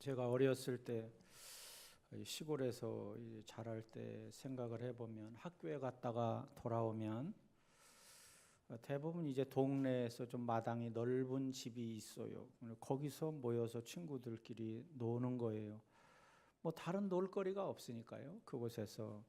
제가 어렸을 때 시골에서 이제 자랄 때 생각을 해보면 학교에 갔다가 돌아오면 대부분 이제 동네에서 좀 마당이 넓은 집이 있어요. 거기서 모여서 친구들끼리 노는 거예요. 뭐 다른 놀거리가 없으니까요. 그곳에서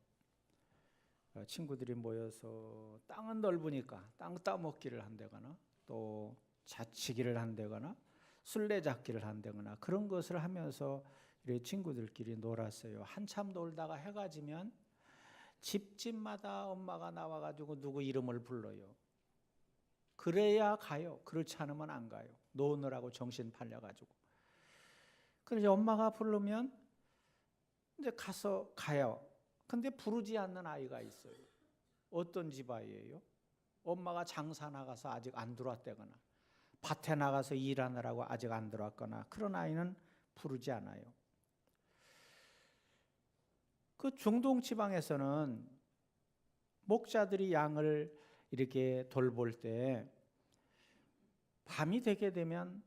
친구들이 모여서 땅은 넓으니까 땅 따먹기를 한다거나 또 자치기를 한다거나 술래잡기를 한다거나 그런 것을 하면서 이렇게 친구들끼리 놀았어요. 한참 놀다가 해가 지면 집집마다 엄마가 나와가지고 누구 이름을 불러요. 그래야 가요. 그렇지 않으면 안 가요. 노느라고 정신 팔려가지고. 그래서 엄마가 부르면 이제 가서 가요. 근데 부르지 않는 아이가 있어요. 어떤 집 아이예요? 엄마가 장사 나가서 아직 안 들어왔다거나 밭에 나가서 일하느라고 아직 안 들어왔거나 그런 아이는 부르지 않아요. 그 중동 지방에서는 목자들이 양을 이렇게 돌볼 때 밤이 되게 되면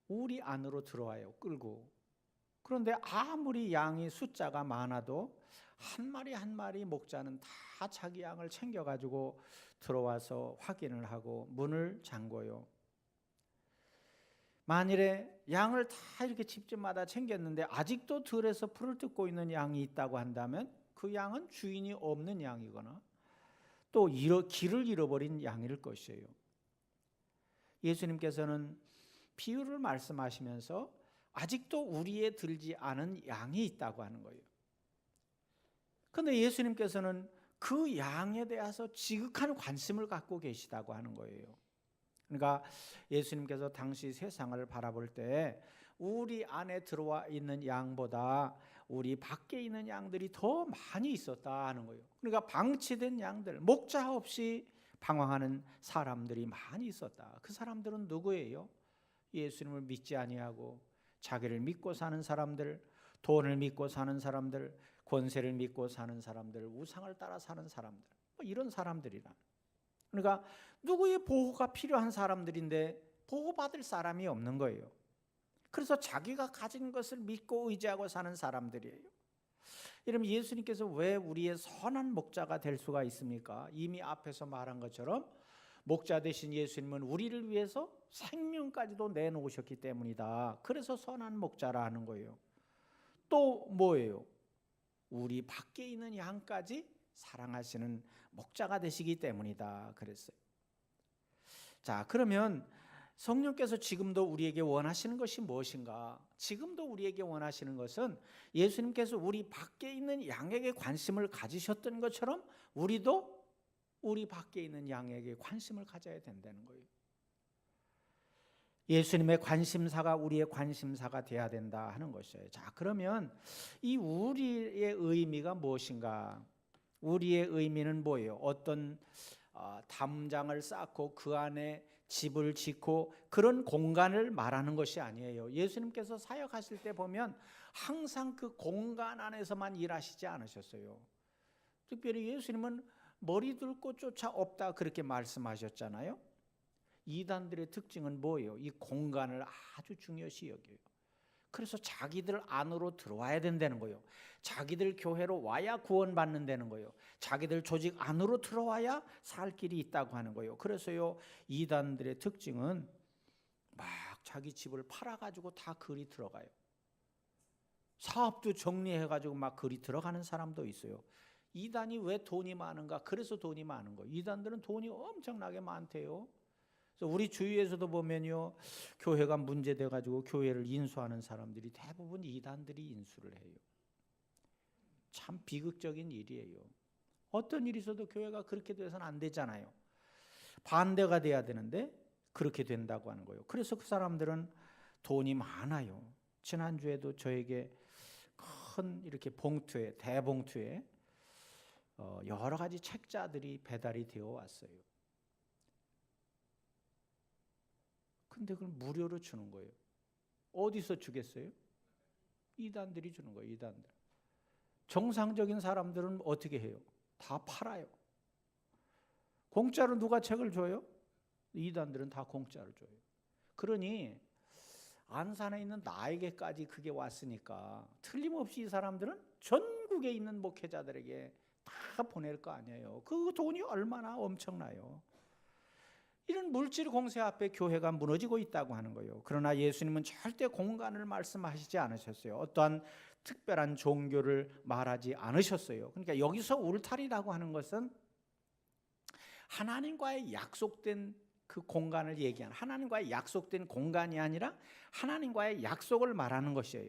우리 안으로 들어와요. 끌고. 그런데 아무리 양이 숫자가 많아도 한 마리 한 마리 목자는 다 자기 양을 챙겨가지고 들어와서 확인을 하고 문을 잠궈요. 만일에 양을 다 이렇게 집집마다 챙겼는데 아직도 들에서 풀을 뜯고 있는 양이 있다고 한다면 그 양은 주인이 없는 양이거나 또 길을 잃어버린 양일 것이에요. 예수님께서는 비유를 말씀하시면서 아직도 우리에 들지 않은 양이 있다고 하는 거예요. 그런데 예수님께서는 그 양에 대해서 지극한 관심을 갖고 계시다고 하는 거예요. 그러니까 예수님께서 당시 세상을 바라볼 때 우리 안에 들어와 있는 양보다 우리 밖에 있는 양들이 더 많이 있었다 하는 거예요. 그러니까 방치된 양들, 목자 없이 방황하는 사람들이 많이 있었다. 그 사람들은 누구예요? 예수님을 믿지 아니하고 자기를 믿고 사는 사람들, 돈을 믿고 사는 사람들, 권세를 믿고 사는 사람들, 우상을 따라 사는 사람들, 뭐 이런 사람들이라. 그러니까 누구의 보호가 필요한 사람들인데 보호받을 사람이 없는 거예요. 그래서 자기가 가진 것을 믿고 의지하고 사는 사람들이에요. 여러분, 예수님께서 왜 우리의 선한 목자가 될 수가 있습니까? 이미 앞에서 말한 것처럼 목자 되신 예수님은 우리를 위해서 생명까지도 내놓으셨기 때문이다. 그래서 선한 목자라 하는 거예요. 또 뭐예요? 우리 밖에 있는 양까지 사랑하시는 목자가 되시기 때문이다 그랬어요. 자, 그러면 성령께서 지금도 우리에게 원하시는 것이 무엇인가? 지금도 우리에게 원하시는 것은 예수님께서 우리 밖에 있는 양에게 관심을 가지셨던 것처럼 우리도 우리 밖에 있는 양에게 관심을 가져야 된다는 거예요. 예수님의 관심사가 우리의 관심사가 돼야 된다 하는 것이에요. 자, 그러면 이 우리의 의미가 무엇인가? 우리의 의미는 뭐예요? 어떤 담장을 쌓고 그 안에 집을 짓고 그런 공간을 말하는 것이 아니에요. 예수님께서 사역하실 때 보면 항상 그 공간 안에서만 일하시지 않으셨어요. 특별히 예수님은 머리 둘 곳조차 없다 그렇게 말씀하셨잖아요. 이단들의 특징은 뭐예요? 이 공간을 아주 중요시 여겨요. 그래서 자기들 안으로 들어와야 된다는 거예요. 자기들 교회로 와야 구원받는다는 거예요. 자기들 조직 안으로 들어와야 살 길이 있다고 하는 거예요. 그래서요, 이단들의 특징은 막 자기 집을 팔아가지고 다 글이 들어가요. 사업도 정리해가지고 막 글이 들어가는 사람도 있어요. 이단이 왜 돈이 많은가? 그래서 돈이 많은 거예요. 이단들은 돈이 엄청나게 많대요. 그래서 우리 주위에서도 보면요, 교회가 문제돼 가지고 교회를 인수하는 사람들이 대부분 이단들이 인수를 해요. 참 비극적인 일이에요. 어떤 일이 있어도 교회가 그렇게 돼서는 안 되잖아요. 반대가 돼야 되는데 그렇게 된다고 하는 거예요. 그래서 그 사람들은 돈이 많아요. 지난주에도 저에게 큰 이렇게 봉투에, 대봉투에 여러 가지 책자들이 배달이 되어 왔어요. 근데 그걸 무료로 주는 거예요. 어디서 주겠어요? 이단들이 주는 거예요. 이단들. 정상적인 사람들은 어떻게 해요? 다 팔아요. 공짜로 누가 책을 줘요? 이단들은 다 공짜로 줘요. 그러니 안산에 있는 나에게까지 그게 왔으니까 틀림없이 이 사람들은 전국에 있는 목회자들에게 다 보낼 거 아니에요. 그 돈이 얼마나 엄청나요. 이런 물질 공세 앞에 교회가 무너지고 있다고 하는 거예요. 그러나 예수님은 절대 공간을 말씀하시지 않으셨어요. 어떠한 특별한 종교를 말하지 않으셨어요. 그러니까 여기서 울타리라고 하는 것은 하나님과의 약속된 그 공간을 얘기하는, 하나님과의 약속된 공간이 아니라 하나님과의 약속을 말하는 것이에요.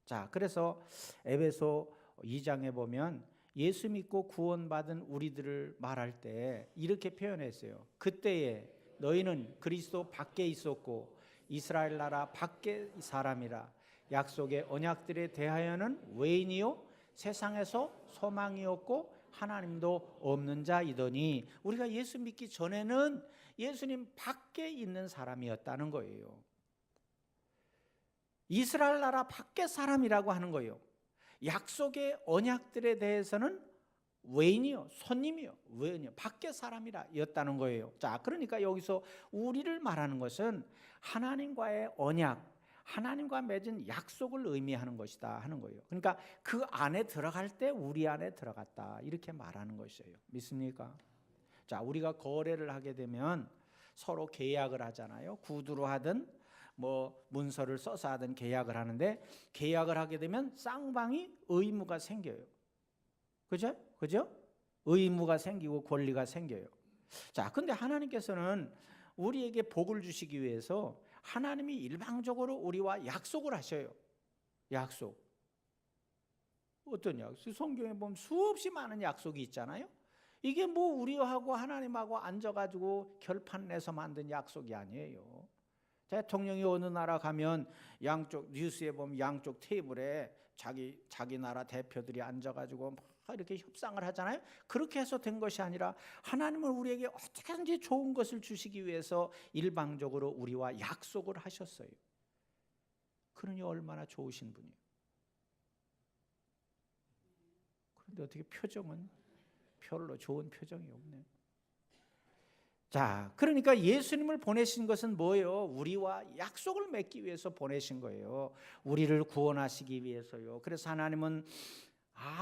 자, 그래서 에베소 2장에 보면 예수 믿고 구원받은 우리들을 말할 때 이렇게 표현했어요. 그때에 너희는 그리스도 밖에 있었고 이스라엘 나라 밖의 사람이라. 약속의 언약들에 대하여는 외인이요 세상에서 소망이 없고 하나님도 없는 자이더니, 우리가 예수 믿기 전에는 예수님 밖에 있는 사람이었다는 거예요. 이스라엘 나라 밖의 사람이라고 하는 거예요. 약속의 언약들에 대해서는 외인이요 손님이요 외인이요 밖의 사람이라 였다는 거예요. 자, 그러니까 여기서 우리를 말하는 것은 하나님과의 언약, 하나님과 맺은 약속을 의미하는 것이다 하는 거예요. 그러니까 그 안에 들어갈 때 우리 안에 들어갔다 이렇게 말하는 것이에요. 믿습니까? 자, 우리가 거래를 하게 되면 서로 계약을 하잖아요. 구두로 하든 뭐 문서를 써서 하든 계약을 하는데, 계약을 하게 되면 쌍방이 의무가 생겨요. 그죠? 의무가 생기고 권리가 생겨요. 자, 근데 하나님께서는 우리에게 복을 주시기 위해서 하나님이 일방적으로 우리와 약속을 하셔요. 약속. 어떤 약속? 성경에 보면 수없이 많은 약속이 있잖아요. 이게 뭐 우리하고 하나님하고 앉아가지고 결판 내서 만든 약속이 아니에요. 대통령이 어느 나라 가면 양쪽 뉴스에 보면 양쪽 테이블에 자기 나라 대표들이 앉아가지고 막 이렇게 협상을 하잖아요. 그렇게 해서 된 것이 아니라 하나님은 우리에게 어떻게든지 좋은 것을 주시기 위해서 일방적으로 우리와 약속을 하셨어요. 그러니 얼마나 좋으신 분이에요. 그런데 어떻게 표정은 별로 좋은 표정이 없네요. 자, 그러니까 예수님을 보내신 것은 뭐예요? 우리와 약속을 맺기 위해서 보내신 거예요. 우리를 구원하시기 위해서요. 그래서 하나님은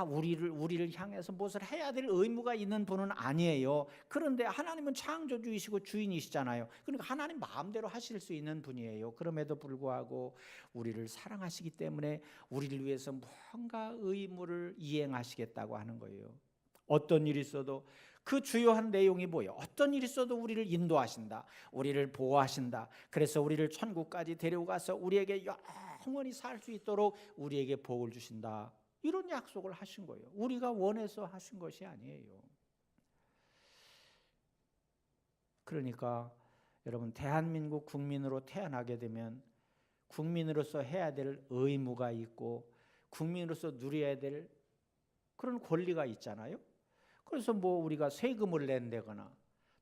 우리를 향해서 무엇을 해야 될 의무가 있는 분은 아니에요. 그런데 하나님은 창조주이시고 주인이시잖아요. 그러니까 하나님 마음대로 하실 수 있는 분이에요. 그럼에도 불구하고 우리를 사랑하시기 때문에 우리를 위해서 뭔가 의무를 이행하시겠다고 하는 거예요. 어떤 일이 있어도 그 주요한 내용이 뭐예요? 어떤 일이 있어도 우리를 인도하신다, 우리를 보호하신다. 그래서 우리를 천국까지 데려가서 우리에게 영원히 살 수 있도록 우리에게 복을 주신다. 이런 약속을 하신 거예요. 우리가 원해서 하신 것이 아니에요. 그러니까 여러분, 대한민국 국민으로 태어나게 되면 국민으로서 해야 될 의무가 있고 국민으로서 누려야 될 그런 권리가 있잖아요. 그래서 뭐 우리가 세금을 낸다거나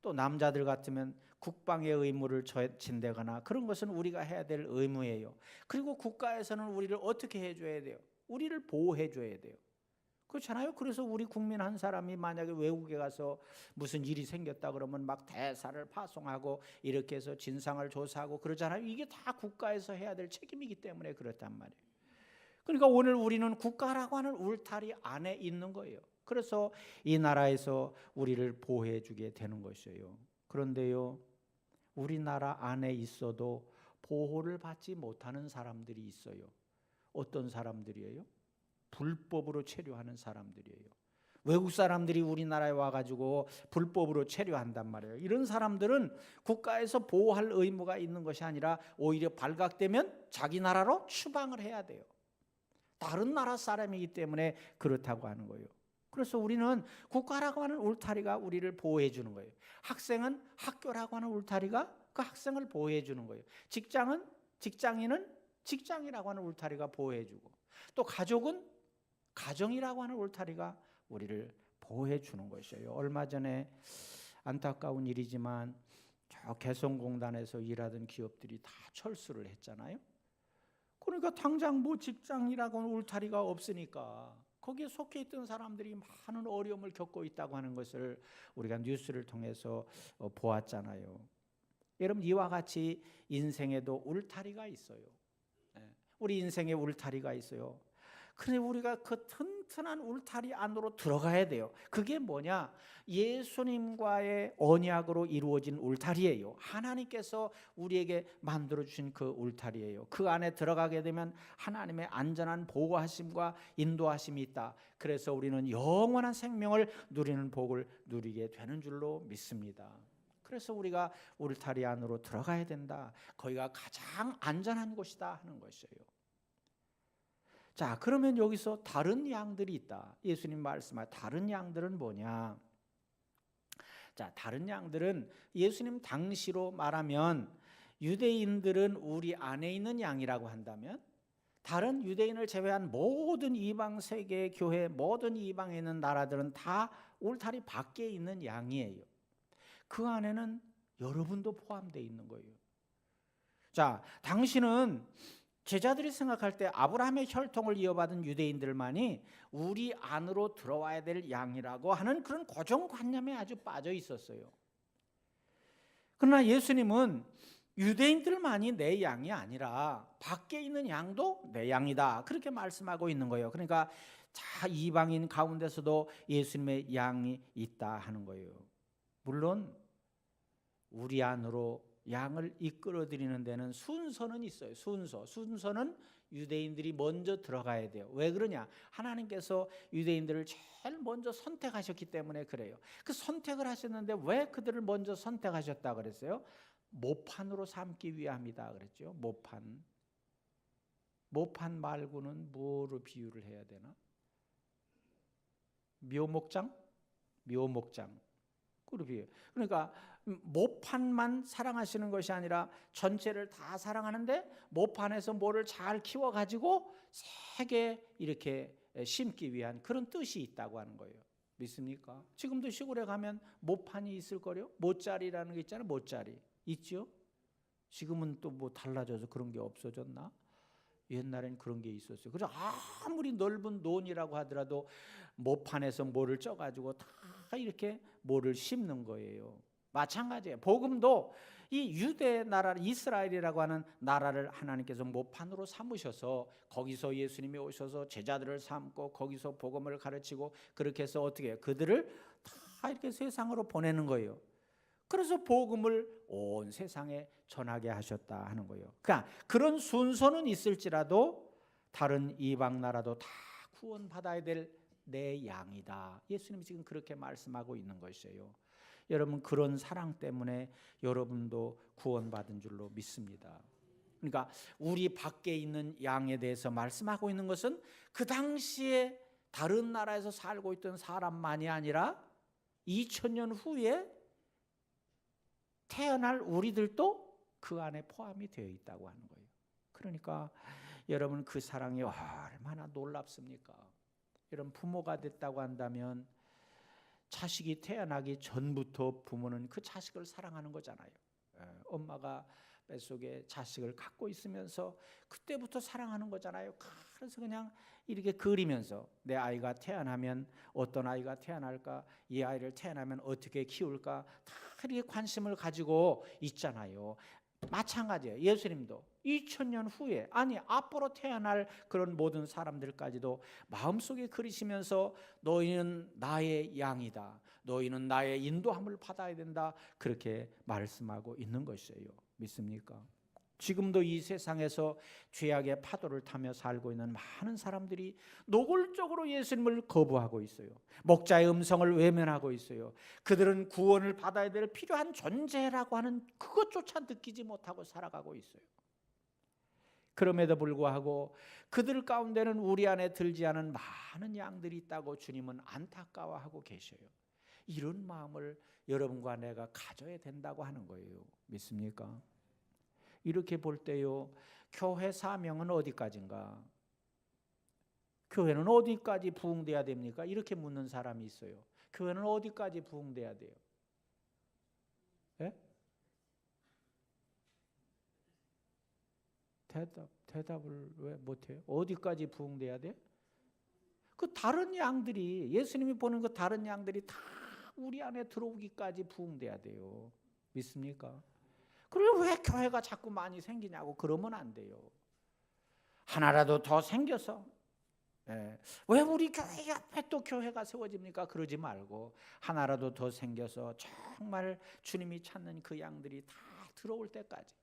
또 남자들 같으면 국방의 의무를 진다거나 그런 것은 우리가 해야 될 의무예요. 그리고 국가에서는 우리를 어떻게 해줘야 돼요? 우리를 보호해 줘야 돼요. 그렇잖아요. 그래서 우리 국민 한 사람이 만약에 외국에 가서 무슨 일이 생겼다 그러면 막 대사를 파송하고 이렇게 해서 진상을 조사하고 그러잖아요. 이게 다 국가에서 해야 될 책임이기 때문에 그렇단 말이에요. 그러니까 오늘 우리는 국가라고 하는 울타리 안에 있는 거예요. 그래서 이 나라에서 우리를 보호해 주게 되는 것이에요. 그런데요, 우리나라 안에 있어도 보호를 받지 못하는 사람들이 있어요. 어떤 사람들이에요? 불법으로 체류하는 사람들이에요. 외국 사람들이 우리나라에 와가지고 불법으로 체류한단 말이에요. 이런 사람들은 국가에서 보호할 의무가 있는 것이 아니라 오히려 발각되면 자기 나라로 추방을 해야 돼요. 다른 나라 사람이기 때문에 그렇다고 하는 거예요. 그래서 우리는 국가라고 하는 울타리가 우리를 보호해 주는 거예요. 학생은 학교라고 하는 울타리가 그 학생을 보호해 주는 거예요. 직장인은 직장이라고 하는 울타리가 보호해 주고, 또 가족은 가정이라고 하는 울타리가 우리를 보호해 주는 것이에요. 얼마 전에 안타까운 일이지만 저 개성공단에서 일하던 기업들이 다 철수를 했잖아요. 그러니까 당장 뭐 직장이라고 하는 울타리가 없으니까 거기에 속해 있던 사람들이 많은 어려움을 겪고 있다고 하는 것을 우리가 뉴스를 통해서 보았잖아요. 여러분 이와 같이 인생에도 울타리가 있어요. 우리 인생에 울타리가 있어요. 그런데 우리가 그 튼튼한 울타리 안으로 들어가야 돼요. 그게 뭐냐? 예수님과의 언약으로 이루어진 울타리예요. 하나님께서 우리에게 만들어주신 그 울타리예요. 그 안에 들어가게 되면 하나님의 안전한 보호하심과 인도하심이 있다. 그래서 우리는 영원한 생명을 누리는 복을 누리게 되는 줄로 믿습니다. 그래서 우리가 울타리 안으로 들어가야 된다. 거기가 가장 안전한 곳이다 하는 것이에요. 자, 그러면 여기서 다른 양들이 있다. 예수님 말씀하신 다른 양들은 뭐냐? 자, 다른 양들은 예수님 당시로 말하면 유대인들은 우리 안에 있는 양이라고 한다면 다른 유대인을 제외한 모든 이방 세계의 교회, 모든 이방에 있는 나라들은 다 울타리 밖에 있는 양이에요. 그 안에는 여러분도 포함되어 있는 거예요. 자, 당신은 제자들이 생각할 때 아브라함의 혈통을 이어받은 유대인들만이 우리 안으로 들어와야 될 양이라고 하는 그런 고정관념에 아주 빠져 있었어요. 그러나 예수님은 유대인들만이 내 양이 아니라 밖에 있는 양도 내 양이다. 그렇게 말씀하고 있는 거예요. 그러니까 자, 이방인 가운데서도 예수님의 양이 있다 하는 거예요. 물론 우리 안으로 양을 이끌어들이는 데는 순서는 있어요. 순서는 유대인들이 먼저 들어가야 돼요. 왜 그러냐? 하나님께서 유대인들을 제일 먼저 선택하셨기 때문에 그래요. 그 선택을 하셨는데 왜 그들을 먼저 선택하셨다 그랬어요? 모판으로 삼기 위함이다 그랬죠. 모판 말고는 뭐로 비유를 해야 되나? 묘목장? 그러니까 모판만 사랑하시는 것이 아니라 전체를 다 사랑하는데 모판에서 뭐를 잘 키워가지고 세게 이렇게 심기 위한 그런 뜻이 있다고 하는 거예요. 믿습니까? 지금도 시골에 가면 모판이 있을 거요. 모짜리라는 게 있잖아요. 모짜리 있죠? 지금은 또 뭐 달라져서 그런 게 없어졌나? 옛날엔 그런 게 있었어요. 그래서 아무리 넓은 논이라고 하더라도 모판에서 모를 쪄가지고 다 이렇게 모를 심는 거예요. 마찬가지예요. 복음도 이 유대 나라 이스라엘이라고 하는 나라를 하나님께서 모판으로 삼으셔서 거기서 예수님이 오셔서 제자들을 삼고 거기서 복음을 가르치고 그렇게 해서 어떻게 해요? 그들을 다 이렇게 세상으로 보내는 거예요. 그래서 복음을 온 세상에 전하게 하셨다 하는 거예요. 그러니까 그런 순서는 있을지라도 다른 이방 나라도 다 구원받아야 될 내 양이다. 예수님이 지금 그렇게 말씀하고 있는 것이에요. 여러분 그런 사랑 때문에 여러분도 구원받은 줄로 믿습니다. 그러니까 우리 밖에 있는 양에 대해서 말씀하고 있는 것은 그 당시에 다른 나라에서 살고 있던 사람만이 아니라 2000년 후에 태어날 우리들도 그 안에 포함이 되어 있다고 하는 거예요. 그러니까 여러분 그 사랑이 얼마나 놀랍습니까? 여러분 부모가 됐다고 한다면 자식이 태어나기 전부터 부모는 그 자식을 사랑하는 거잖아요. 엄마가 뱃속에 자식을 갖고 있으면서 그때부터 사랑하는 거잖아요. 그래서 그냥 이렇게 그리면서 내 아이가 태어나면 어떤 아이가 태어날까, 이 아이를 태어나면 어떻게 키울까 다 이렇게 관심을 가지고 있잖아요. 마찬가지예요. 예수님도 2000년 후에 아니 앞으로 태어날 그런 모든 사람들까지도 마음속에 그리시면서 너희는 나의 양이다. 너희는 나의 인도함을 받아야 된다. 그렇게 말씀하고 있는 것이에요. 믿습니까? 지금도 이 세상에서 죄악의 파도를 타며 살고 있는 많은 사람들이 노골적으로 예수님을 거부하고 있어요. 목자의 음성을 외면하고 있어요. 그들은 구원을 받아야 될 필요한 존재라고 하는 그것조차 느끼지 못하고 살아가고 있어요. 그럼에도 불구하고 그들 가운데는 우리 안에 들지 않은 많은 양들이 있다고 주님은 안타까워하고 계셔요. 이런 마음을 여러분과 내가 가져야 된다고 하는 거예요. 믿습니까? 이렇게 볼 때요, 교회 사명은 어디까지인가? 교회는 어디까지 부흥돼야 됩니까? 이렇게 묻는 사람이 있어요. 교회는 어디까지 부흥돼야 돼요? 예? 대답을 왜 못해요? 어디까지 부흥돼야 돼? 그 다른 양들이 예수님이 보는 그 다른 양들이 다 우리 안에 들어오기까지 부흥돼야 돼요. 믿습니까? 그리고 왜 교회가 자꾸 많이 생기냐고 그러면 안 돼요. 하나라도 더 생겨서, 왜 우리 교회 옆에 또 교회가 세워집니까? 그러지 말고 하나라도 더 생겨서 정말 주님이 찾는 그 양들이 다 들어올 때까지,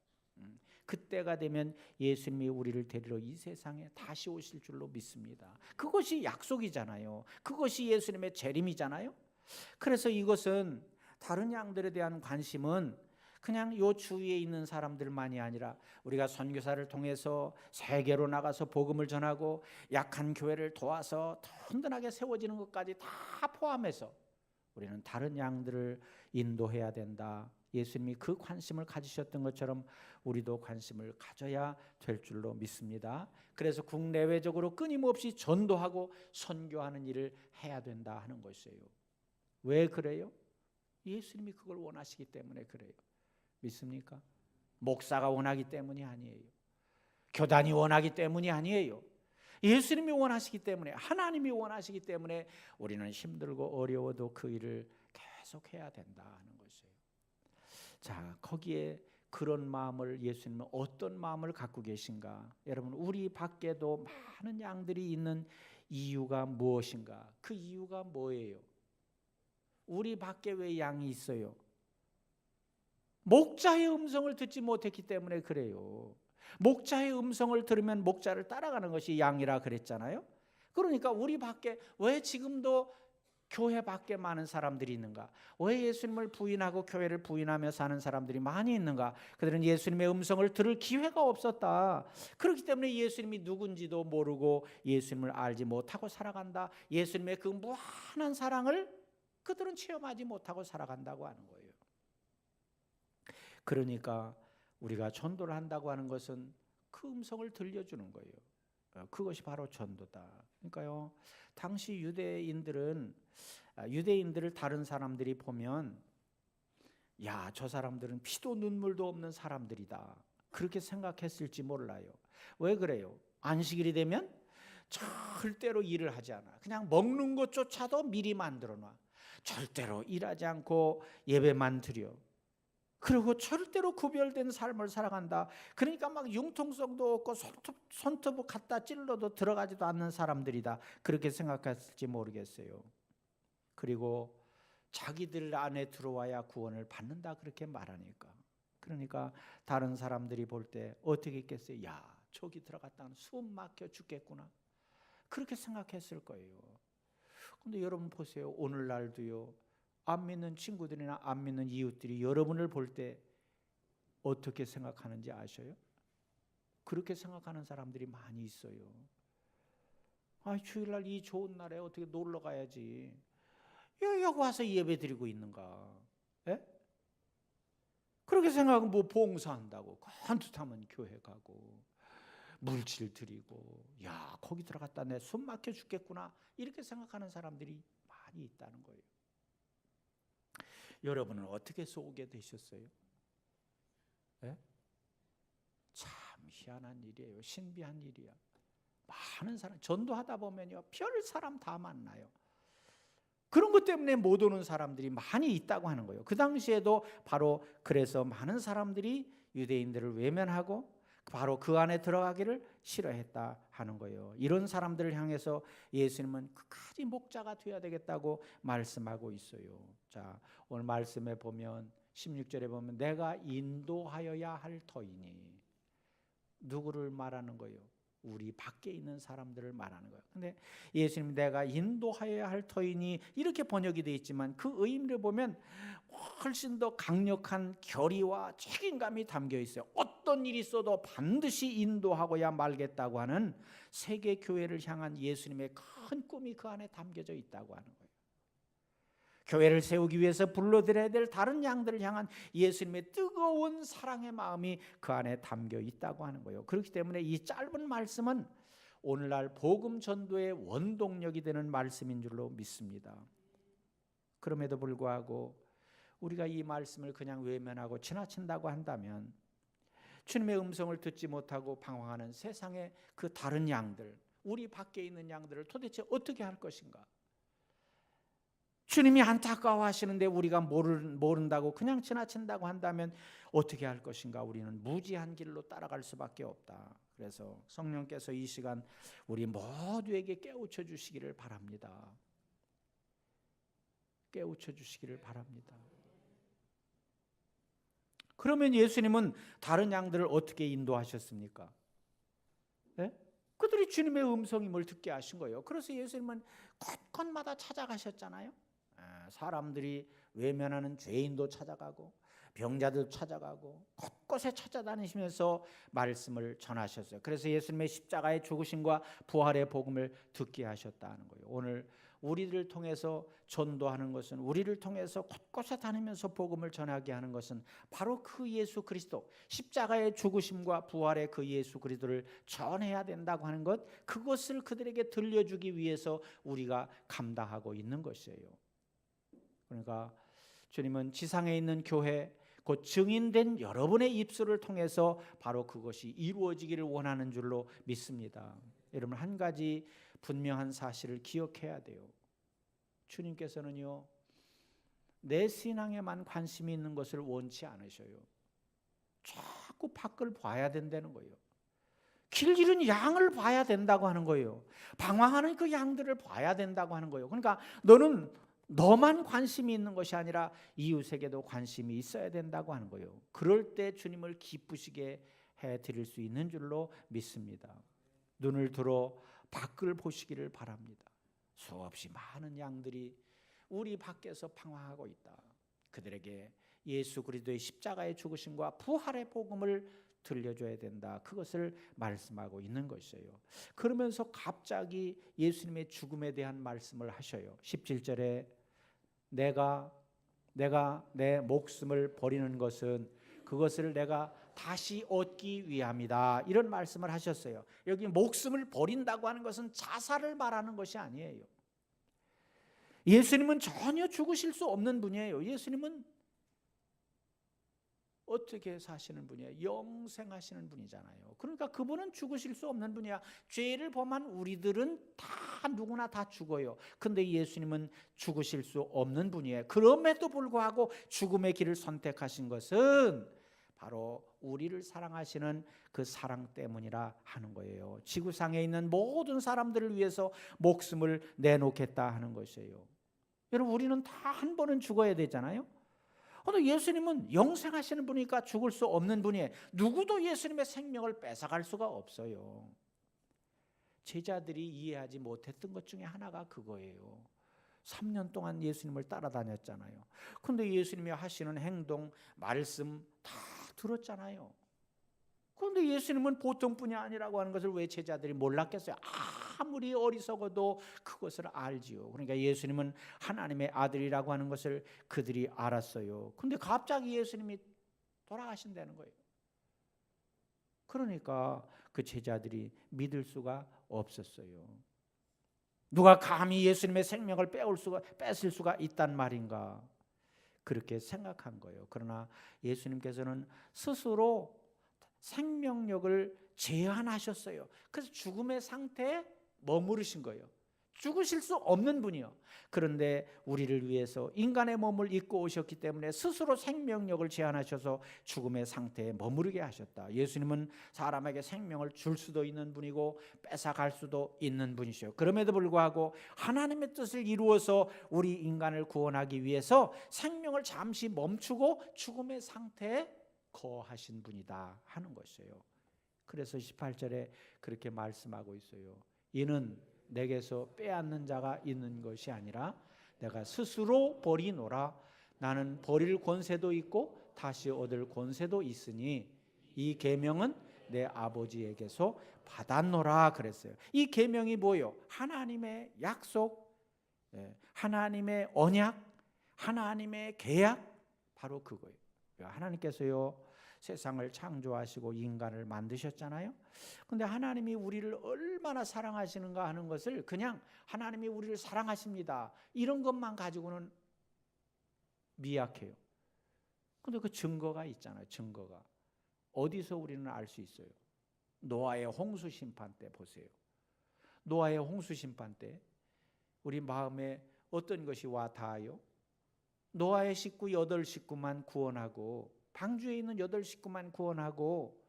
그때가 되면 예수님이 우리를 데리러 이 세상에 다시 오실 줄로 믿습니다. 그것이 약속이잖아요. 그것이 예수님의 재림이잖아요. 그래서 이것은 다른 양들에 대한 관심은 그냥 요 주위에 있는 사람들만이 아니라 우리가 선교사를 통해서 세계로 나가서 복음을 전하고 약한 교회를 도와서 든든하게 세워지는 것까지 다 포함해서 우리는 다른 양들을 인도해야 된다. 예수님이 그 관심을 가지셨던 것처럼 우리도 관심을 가져야 될 줄로 믿습니다. 그래서 국내외적으로 끊임없이 전도하고 선교하는 일을 해야 된다 하는 것이에요. 왜 그래요? 예수님이 그걸 원하시기 때문에 그래요. 믿습니까? 목사가 원하기 때문이 아니에요. 교단이 원하기 때문이 아니에요. 예수님이 원하시기 때문에, 하나님이 원하시기 때문에 우리는 힘들고 어려워도 그 일을 계속해야 된다 하는 것이에요. 자, 거기에 그런 마음을, 예수님은 어떤 마음을 갖고 계신가? 여러분, 우리 밖에도 많은 양들이 있는 이유가 무엇인가? 그 이유가 뭐예요? 우리 밖에 왜 양이 있어요? 목자의 음성을 듣지 못했기 때문에 그래요. 목자의 음성을 들으면 목자를 따라가는 것이 양이라 그랬잖아요. 그러니까 우리 밖에 왜 지금도 교회 밖에 많은 사람들이 있는가? 왜 예수님을 부인하고 교회를 부인하며 사는 사람들이 많이 있는가? 그들은 예수님의 음성을 들을 기회가 없었다. 그렇기 때문에 예수님이 누군지도 모르고 예수님을 알지 못하고 살아간다. 예수님의 그 무한한 사랑을 그들은 체험하지 못하고 살아간다고 하는 거예요. 그러니까 우리가 전도를 한다고 하는 것은 그 음성을 들려주는 거예요. 그것이 바로 전도다. 그러니까요, 당시 유대인들을 다른 사람들이 보면, 야, 저 사람들은 피도 눈물도 없는 사람들이다, 그렇게 생각했을지 몰라요. 왜 그래요? 안식일이 되면 절대로 일을 하지 않아. 그냥 먹는 것조차도 미리 만들어 놔. 절대로 일하지 않고 예배만 드려. 그리고 절대로 구별된 삶을 살아간다. 그러니까 막 융통성도 없고 손톱 갖다 찔러도 들어가지도 않는 사람들이다, 그렇게 생각했을지 모르겠어요. 그리고 자기들 안에 들어와야 구원을 받는다, 그렇게 말하니까. 그러니까 다른 사람들이 볼 때 어떻게 했겠어요? 야, 저기 들어갔다는 숨 막혀 죽겠구나, 그렇게 생각했을 거예요. 근데 여러분 보세요. 오늘날도요, 안 믿는 친구들이나 안 믿는 이웃들이 여러분을 볼 때 어떻게 생각하는지 아셔요? 그렇게 생각하는 사람들이 많이 있어요. 아, 주일날 이 좋은 날에 어떻게 놀러 가야지, 여기 와서 예배 드리고 있는가? 예? 그렇게 생각하고 뭐 봉사한다고 한투타면 교회 가고 물질 드리고, 야, 거기 들어갔다 내 숨 막혀 죽겠구나, 이렇게 생각하는 사람들이 많이 있다는 거예요. 여러분은 어떻게 속게 되셨어요? 네? 참 희한한 일이에요. 신비한 일이야. 많은 사람, 전도하다 보면요, 별 사람 다 만나요. 그런 것 때문에 못 오는 사람들이 많이 있다고 하는 거예요. 그 당시에도 바로 그래서 많은 사람들이 유대인들을 외면하고 바로 그 안에 들어가기를 싫어했다 하는 거예요. 이런 사람들을 향해서 예수님은 끝까지 목자가 되어야 되겠다고 말씀하고 있어요. 자, 오늘 말씀에 보면 16절에 보면 내가 인도하여야 할 터이니, 누구를 말하는 거예요? 우리 밖에 있는 사람들을 말하는 거예요. 근데 예수님 내가 인도하여야 할 터이니 이렇게 번역이 되어 있지만 그 의미를 보면 훨씬 더 강력한 결의와 책임감이 담겨 있어요. 어떤 일이 있어도 반드시 인도하고야 말겠다고 하는 세계 교회를 향한 예수님의 큰 꿈이 그 안에 담겨져 있다고 하는 거예요. 교회를 세우기 위해서 불러들여야 될 다른 양들을 향한 예수님의 뜨거운 사랑의 마음이 그 안에 담겨 있다고 하는 거예요. 그렇기 때문에 이 짧은 말씀은 오늘날 복음 전도의 원동력이 되는 말씀인 줄로 믿습니다. 그럼에도 불구하고 우리가 이 말씀을 그냥 외면하고 지나친다고 한다면 주님의 음성을 듣지 못하고 방황하는 세상의 그 다른 양들, 우리 밖에 있는 양들을 도대체 어떻게 할 것인가? 주님이 안타까워하시는데 우리가 모른다고 그냥 지나친다고 한다면 어떻게 할 것인가? 우리는 무지한 길로 따라갈 수밖에 없다. 그래서 성령께서 이 시간 우리 모두에게 깨우쳐 주시기를 바랍니다. 깨우쳐 주시기를 바랍니다. 그러면 예수님은 다른 양들을 어떻게 인도하셨습니까? 네? 그들이 주님의 음성임을 듣게 하신 거예요. 그래서 예수님은 곳곳마다 찾아가셨잖아요. 사람들이 외면하는 죄인도 찾아가고 병자도 찾아가고 곳곳에 찾아다니시면서 말씀을 전하셨어요. 그래서 예수님의 십자가의 죽으심과 부활의 복음을 듣게 하셨다는 거예요. 오늘 우리를 통해서 전도하는 것은, 우리를 통해서 곳곳에 다니면서 복음을 전하게 하는 것은 바로 그 예수 그리스도, 십자가의 죽으심과 부활의 그 예수 그리스도를 전해야 된다고 하는 것, 그것을 그들에게 들려주기 위해서 우리가 감당하고 있는 것이에요. 그러니까 주님은 지상에 있는 교회, 곧 증인된 여러분의 입술을 통해서 바로 그것이 이루어지기를 원하는 줄로 믿습니다. 여러분, 한 가지 분명한 사실을 기억해야 돼요. 주님께서는요, 내 신앙에만 관심이 있는 것을 원치 않으셔요. 자꾸 밖을 봐야 된다는 거예요. 길 잃은 양을 봐야 된다고 하는 거예요. 방황하는 그 양들을 봐야 된다고 하는 거예요. 그러니까 너는 너만 관심이 있는 것이 아니라 이웃에게도 관심이 있어야 된다고 하는 거예요. 그럴 때 주님을 기쁘시게 해드릴 수 있는 줄로 믿습니다. 눈을 들어 밖을 보시기를 바랍니다. 수없이 많은 양들이 우리 밖에서 방황하고 있다. 그들에게 예수 그리스도의 십자가의 죽으심과 부활의 복음을 들려줘야 된다. 그것을 말씀하고 있는 것이에요. 그러면서 갑자기 예수님의 죽음에 대한 말씀을 하셔요. 17절에 내가 내 목숨을 버리는 것은 그것을 내가 다시 얻기 위함이다. 이런 말씀을 하셨어요. 여기 목숨을 버린다고 하는 것은 자살을 말하는 것이 아니에요. 예수님은 전혀 죽으실 수 없는 분이에요. 예수님은 어떻게 사시는 분이에요? 영생하시는 분이잖아요. 그러니까 그분은 죽으실 수 없는 분이야. 죄를 범한 우리들은 다 누구나 다 죽어요. 근데 예수님은 죽으실 수 없는 분이에요. 그럼에도 불구하고 죽음의 길을 선택하신 것은 바로 우리를 사랑하시는 그 사랑 때문이라 하는 거예요. 지구상에 있는 모든 사람들을 위해서 목숨을 내놓겠다 하는 것이에요. 여러분, 우리는 다 한 번은 죽어야 되잖아요. 그런데 예수님은 영생하시는 분이니까 죽을 수 없는 분이에요. 누구도 예수님의 생명을 뺏어갈 수가 없어요. 제자들이 이해하지 못했던 것 중에 하나가 그거예요. 3년 동안 예수님을 따라다녔잖아요. 그런데 예수님이 하시는 행동, 말씀 다 들었잖아요. 그런데 예수님은 보통뿐이 아니라고 하는 것을 왜 제자들이 몰랐겠어요? 아무리 어리석어도 그것을 알지요. 그러니까 예수님은 하나님의 아들이라고 하는 것을 그들이 알았어요. 그런데 갑자기 예수님이 돌아가신다는 거예요. 그러니까 그 제자들이 믿을 수가 없었어요. 누가 감히 예수님의 생명을 뺏을 수가 있단 말인가? 그렇게 생각한 거예요. 그러나 예수님께서는 스스로 생명력을 제한하셨어요. 그래서 죽음의 상태에 머무르신 거예요. 죽으실 수 없는 분이요. 그런데 우리를 위해서 인간의 몸을 입고 오셨기 때문에 스스로 생명력을 제한하셔서 죽음의 상태에 머무르게 하셨다. 예수님은 사람에게 생명을 줄 수도 있는 분이고 뺏어갈 수도 있는 분이시요. 그럼에도 불구하고 하나님의 뜻을 이루어서 우리 인간을 구원하기 위해서 생명을 잠시 멈추고 죽음의 상태에 거하신 분이다 하는 것이에요. 그래서 18절에 그렇게 말씀하고 있어요. 이는 내게서 빼앗는 자가 있는 것이 아니라 내가 스스로 버리노라. 나는 버릴 권세도 있고 다시 얻을 권세도 있으니 이 계명은 내 아버지에게서 받았노라 그랬어요. 이 계명이 뭐예요? 하나님의 약속, 하나님의 언약, 하나님의 계약, 바로 그거예요. 하나님께서요 세상을 창조하시고 인간을 만드셨잖아요. 그런데 하나님이 우리를 얼마나 사랑하시는가 하는 것을 그냥 하나님이 우리를 사랑하십니다 이런 것만 가지고는 미약해요. 그런데 그 증거가 있잖아요. 증거가 어디서 우리는 알 수 있어요? 노아의 홍수 심판 때 보세요. 노아의 홍수 심판 때 우리 마음에 어떤 것이 와 닿아요? 노아의 식구 8식구만 구원하고 방주에 있는 8식구만 구원하고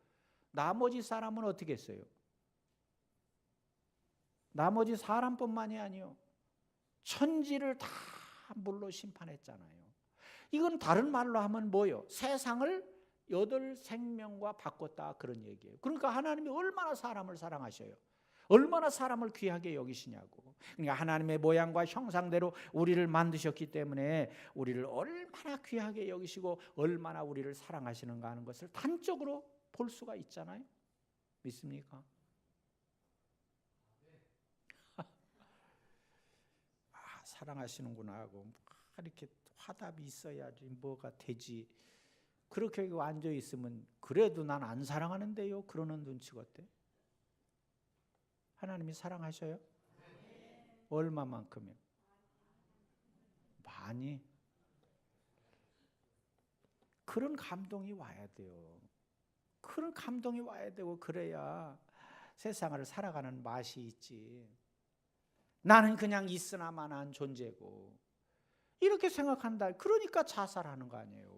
나머지 사람은 어떻게 했어요? 나머지 사람뿐만이 아니요, 천지를 다 물로 심판했잖아요. 이건 다른 말로 하면 뭐예요? 세상을 8생명과 바꿨다, 그런 얘기예요. 그러니까 하나님이 얼마나 사람을 사랑하셔요. 얼마나 사람을 귀하게 여기시냐고. 그러니까 하나님의 모양과 형상대로 우리를 만드셨기 때문에 우리를 얼마나 귀하게 여기시고 얼마나 우리를 사랑하시는가 하는 것을 단적으로 볼 수가 있잖아요. 믿습니까? 사랑하시는구나 하고 이렇게 화답이 있어야지 뭐가 되지. 그렇게 앉아 있으면 그래도 난 안 사랑하는데요, 그러는 눈치가 어때? 하나님이 사랑하셔요? 얼마만큼이요? 많이. 그런 감동이 와야 돼요. 그런 감동이 와야 되고, 그래야 세상을 살아가는 맛이 있지. 나는 그냥 있으나마나한 존재고 이렇게 생각한다. 그러니까 자살하는 거 아니에요.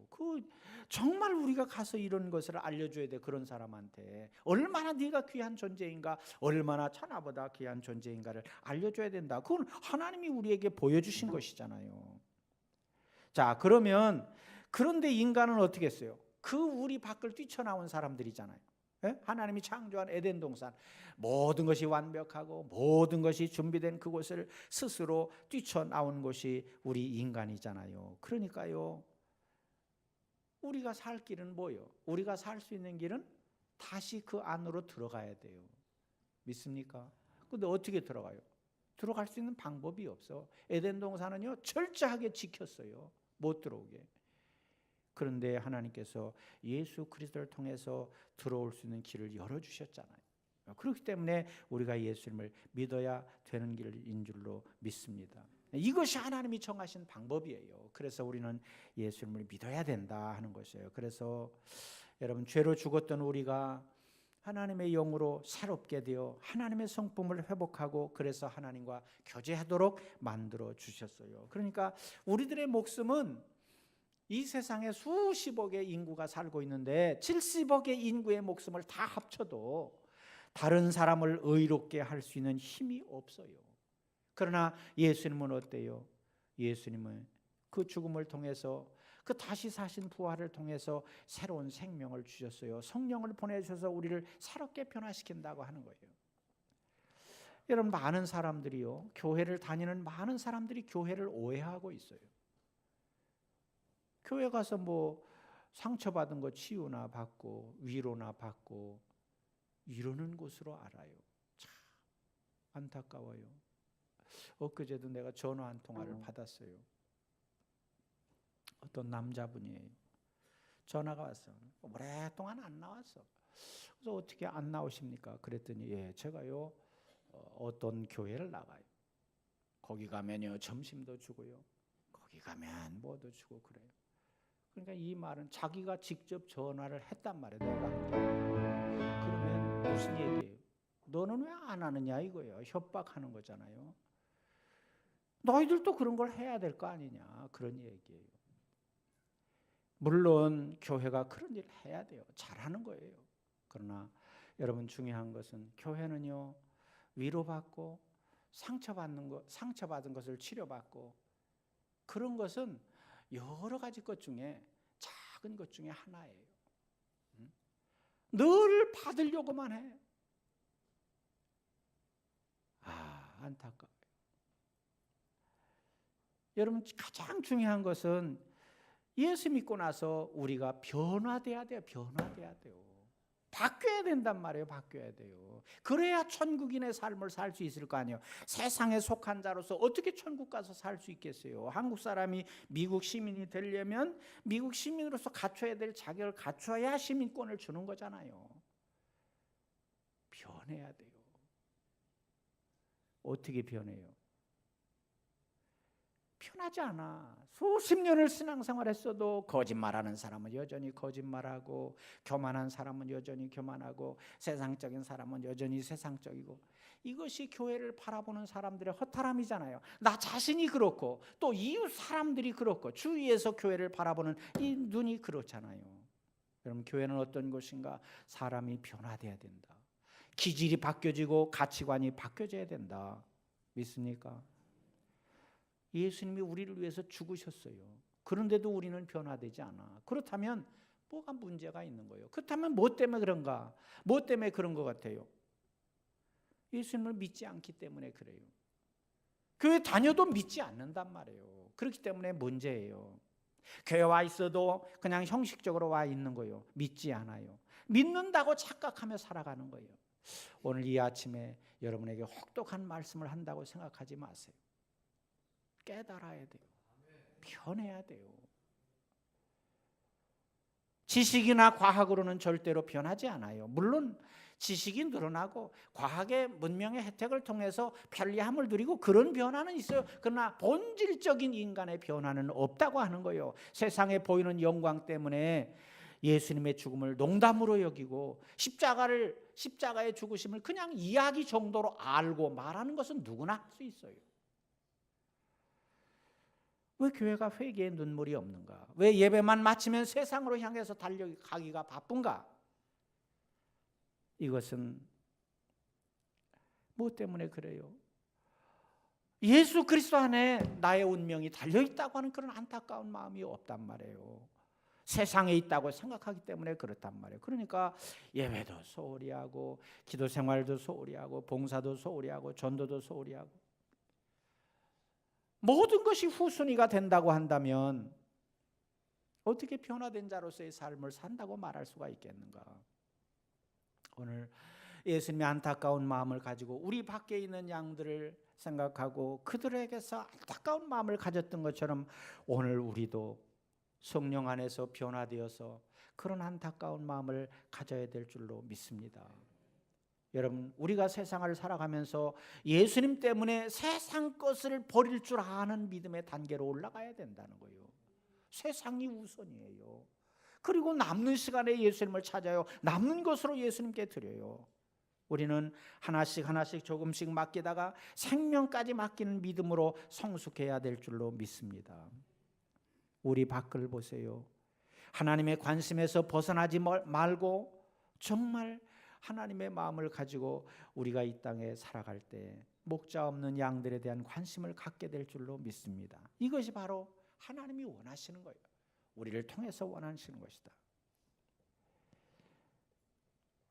정말 우리가 가서 이런 것을 알려줘야 돼. 그런 사람한테 얼마나 네가 귀한 존재인가, 얼마나 천하보다 귀한 존재인가를 알려줘야 된다. 그건 하나님이 우리에게 보여주신 것이잖아요. 자, 그러면 그런데 인간은 어떻게 했어요? 그 우리 밖을 뛰쳐나온 사람들이잖아요. 하나님이 창조한 에덴 동산, 모든 것이 완벽하고 모든 것이 준비된 그곳을 스스로 뛰쳐나온 것이 우리 인간이잖아요. 그러니까요, 우리가 살 길은 뭐예요? 우리가 살 수 있는 길은 다시 그 안으로 들어가야 돼요. 믿습니까? 근데 어떻게 들어가요? 들어갈 수 있는 방법이 없어. 에덴 동산은요, 철저하게 지켰어요. 못 들어오게. 그런데 하나님께서 예수 그리스도를 통해서 들어올 수 있는 길을 열어주셨잖아요. 그렇기 때문에 우리가 예수님을 믿어야 되는 길인 줄로 믿습니다. 이것이 하나님이 정하신 방법이에요. 그래서 우리는 예수님을 믿어야 된다 하는 것이에요. 그래서 여러분, 죄로 죽었던 우리가 하나님의 영으로 새롭게 되어 하나님의 성품을 회복하고 그래서 하나님과 교제하도록 만들어 주셨어요. 그러니까 우리들의 목숨은 이 세상에 수십억의 인구가 살고 있는데 70억의 인구의 목숨을 다 합쳐도 다른 사람을 의롭게 할 수 있는 힘이 없어요. 그러나 예수님은 어때요? 예수님은 그 죽음을 통해서, 그 다시 사신 부활을 통해서 새로운 생명을 주셨어요. 성령을 보내주셔서 우리를 새롭게 변화시킨다고 하는 거예요. 여러분, 많은 사람들이요, 교회를 다니는 많은 사람들이 교회를 오해하고 있어요. 교회 가서 뭐 상처받은 거 치유나 받고 위로나 받고 이러는 곳으로 알아요. 참 안타까워요. 엊그제도 내가 전화 한 통화를 받았어요. 어떤 남자분이에요. 전화가 왔어. 오랫동안 안 나왔어. 그래서 어떻게 안 나오십니까? 그랬더니 예, 제가요 어떤 교회를 나가요. 거기 가면요 점심도 주고요. 거기 가면 뭐도 주고 그래요. 그러니까 이 말은 자기가 직접 전화를 했단 말이에요. 내가. 그러면 무슨 얘기예요? 너는 왜 안 하느냐 이거예요. 협박하는 거잖아요. 너희들도 그런 걸 해야 될 거 아니냐, 그런 얘기예요. 물론 교회가 그런 일을 해야 돼요. 잘하는 거예요. 그러나 여러분, 중요한 것은 교회는요, 위로받고 상처받은 것을 치료받고 그런 것은 여러 가지 것 중에 작은 것 중에 하나예요. 늘 받으려고만 해. 안타까워요. 여러분, 가장 중요한 것은 예수 믿고 나서 우리가 변화돼야 돼요. 변화돼야 돼요. 바뀌어야 된단 말이에요. 바뀌어야 돼요. 그래야 천국인의 삶을 살 수 있을 거 아니에요. 세상에 속한 자로서 어떻게 천국 가서 살 수 있겠어요? 한국 사람이 미국 시민이 되려면 미국 시민으로서 갖춰야 될 자격을 갖춰야 시민권을 주는 거잖아요. 변해야 돼요. 어떻게 변해요? 변하지 않아. 수십 년을 신앙생활했어도 거짓말하는 사람은 여전히 거짓말하고, 교만한 사람은 여전히 교만하고, 세상적인 사람은 여전히 세상적이고, 이것이 교회를 바라보는 사람들의 허탈함이잖아요. 나 자신이 그렇고 또 이웃 사람들이 그렇고 주위에서 교회를 바라보는 이 눈이 그렇잖아요. 여러분, 교회는 어떤 곳인가? 사람이 변화돼야 된다. 기질이 바뀌어지고 가치관이 바뀌어져야 된다. 믿습니까? 예수님이 우리를 위해서 죽으셨어요. 그런데도 우리는 변화되지 않아. 그렇다면 뭐가 문제가 있는 거예요? 그렇다면 뭐 때문에 그런가? 뭐 때문에 그런 것 같아요? 예수님을 믿지 않기 때문에 그래요. 교회 다녀도 믿지 않는단 말이에요. 그렇기 때문에 문제예요. 교회 와 있어도 그냥 형식적으로 와 있는 거예요. 믿지 않아요. 믿는다고 착각하며 살아가는 거예요. 오늘 이 아침에 여러분에게 혹독한 말씀을 한다고 생각하지 마세요. 깨달아야 돼요. 변해야 돼요. 지식이나 과학으로는 절대로 변하지 않아요. 물론 지식이 늘어나고 과학의 문명의 혜택을 통해서 편리함을 누리고 그런 변화는 있어요. 그러나 본질적인 인간의 변화는 없다고 하는 거예요. 세상에 보이는 영광 때문에 예수님의 죽음을 농담으로 여기고 십자가의 죽으심을 그냥 이야기 정도로 알고 말하는 것은 누구나 할 수 있어요. 왜 교회가 회개의 눈물이 없는가? 왜 예배만 마치면 세상으로 향해서 달려가기가 바쁜가? 이것은 뭐 때문에 그래요? 예수 그리스도 안에 나의 운명이 달려있다고 하는 그런 안타까운 마음이 없단 말이에요. 세상에 있다고 생각하기 때문에 그렇단 말이에요. 그러니까 예배도 소홀히 하고, 기도 생활도 소홀히 하고, 봉사도 소홀히 하고, 전도도 소홀히 하고, 모든 것이 후순위가 된다고 한다면 어떻게 변화된 자로서의 삶을 산다고 말할 수가 있겠는가? 오늘 예수님의 안타까운 마음을 가지고 우리 밖에 있는 양들을 생각하고 그들에게서 안타까운 마음을 가졌던 것처럼 오늘 우리도 성령 안에서 변화되어서 그런 안타까운 마음을 가져야 될 줄로 믿습니다. 여러분, 우리가 세상을 살아가면서 예수님 때문에 세상 것을 버릴 줄 아는 믿음의 단계로 올라가야 된다는 거예요. 세상이 우선이에요. 그리고 남는 시간에 예수님을 찾아요. 남는 것으로 예수님께 드려요. 우리는 하나씩 조금씩 맡기다가 생명까지 맡기는 믿음으로 성숙해야 될 줄로 믿습니다. 우리 밖을 보세요. 하나님의 관심에서 벗어나지 말고 정말 하나님의 마음을 가지고 우리가 이 땅에 살아갈 때 목자 없는 양들에 대한 관심을 갖게 될 줄로 믿습니다. 이것이 바로 하나님이 원하시는 거예요. 우리를 통해서 원하시는 것이다.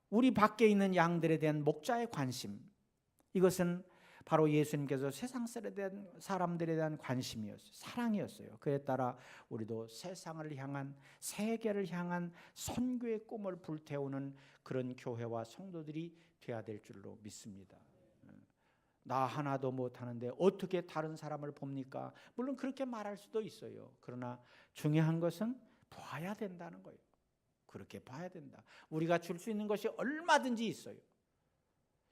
우리 밖에 있는 양들에 대한 목자의 관심, 이것은 바로 예수님께서 세상 사람들에 대한 관심이었어요. 사랑이었어요. 그에 따라 우리도 세상을 향한, 세계를 향한 선교의 꿈을 불태우는 그런 교회와 성도들이 되어야 될 줄로 믿습니다. 나 하나도 못하는데 어떻게 다른 사람을 봅니까? 물론 그렇게 말할 수도 있어요. 그러나 중요한 것은 봐야 된다는 거예요. 그렇게 봐야 된다. 우리가 줄 수 있는 것이 얼마든지 있어요.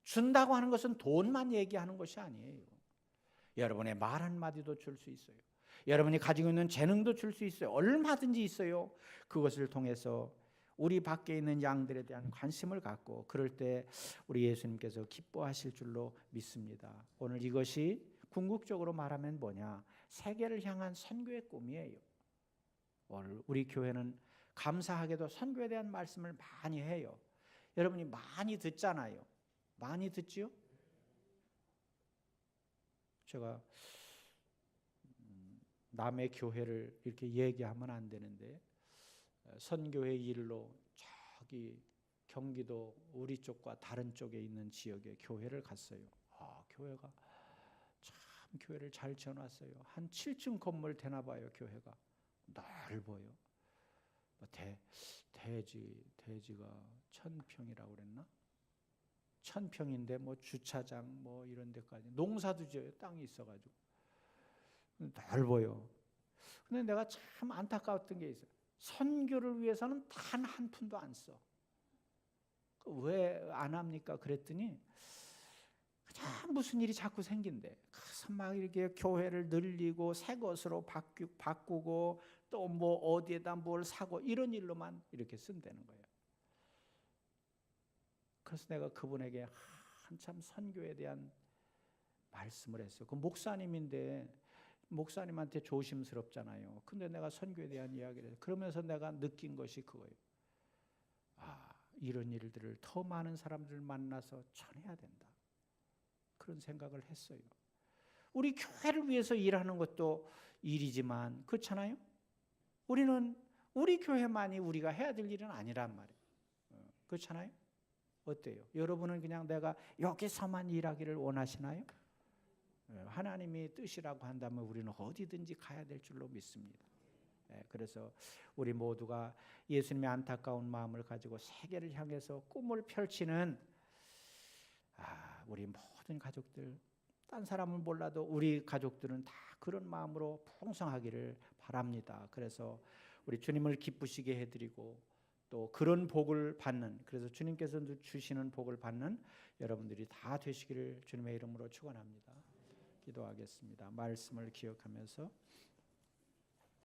준다고 하는 것은 돈만 얘기하는 것이 아니에요. 여러분의 말 한마디도 줄 수 있어요. 여러분이 가지고 있는 재능도 줄 수 있어요. 얼마든지 있어요. 그것을 통해서 우리 밖에 있는 양들에 대한 관심을 갖고 그럴 때 우리 예수님께서 기뻐하실 줄로 믿습니다. 오늘 이것이 궁극적으로 말하면 뭐냐? 세계를 향한 선교의 꿈이에요. 오늘 우리 교회는 감사하게도 선교에 대한 말씀을 많이 해요. 여러분이 많이 듣잖아요. 많이 듣지요? 제가 남의 교회를 이렇게 얘기하면 안 되는데 선교의 일로 저기 경기도 우리 쪽과 다른 쪽에 있는 지역에 교회를 갔어요. 교회가 참 교회를 잘 지어놨어요. 한 7층 건물 되나 봐요. 교회가 넓어요. 대지가 1000평이라고 그랬나? 1000평인데 뭐 주차장 뭐 이런 데까지 농사도 지어요. 땅이 있어가지고 넓어요. 근데 내가 참 안타까웠던 게 있어요. 선교를 위해서는 단 한 푼도 안 써. 왜 안 합니까? 그랬더니 무슨 일이 자꾸 생긴대. 그래서 막 이렇게 교회를 늘리고 새 것으로 바꾸고 또 뭐 어디에다 뭘 사고 이런 일로만 이렇게 쓴다는 거예요. 그래서 내가 그분에게 한참 선교에 대한 말씀을 했어요. 그 목사님인데 목사님한테 조심스럽잖아요. 근데 내가 선교에 대한 이야기를 해요. 그러면서 내가 느낀 것이 그거예요. 이런 일들을 더 많은 사람들을 만나서 전해야 된다. 그런 생각을 했어요. 우리 교회를 위해서 일하는 것도 일이지만 그렇잖아요. 우리는 우리 교회만이 우리가 해야 될 일은 아니란 말이에요. 그렇잖아요. 어때요? 여러분은 그냥 내가 여기서만 일하기를 원하시나요? 하나님이 뜻이라고 한다면 우리는 어디든지 가야 될 줄로 믿습니다. 그래서 우리 모두가 예수님의 안타까운 마음을 가지고 세계를 향해서 꿈을 펼치는 우리 모든 가족들, 딴 사람은 몰라도 우리 가족들은 다 그런 마음으로 풍성하기를 바랍니다. 그래서 우리 주님을 기쁘시게 해드리고 또 그런 복을 받는, 그래서 주님께서 주시는 복을 받는 여러분들이 다 되시기를 주님의 이름으로 축원합니다. 기도하겠습니다. 말씀을 기억하면서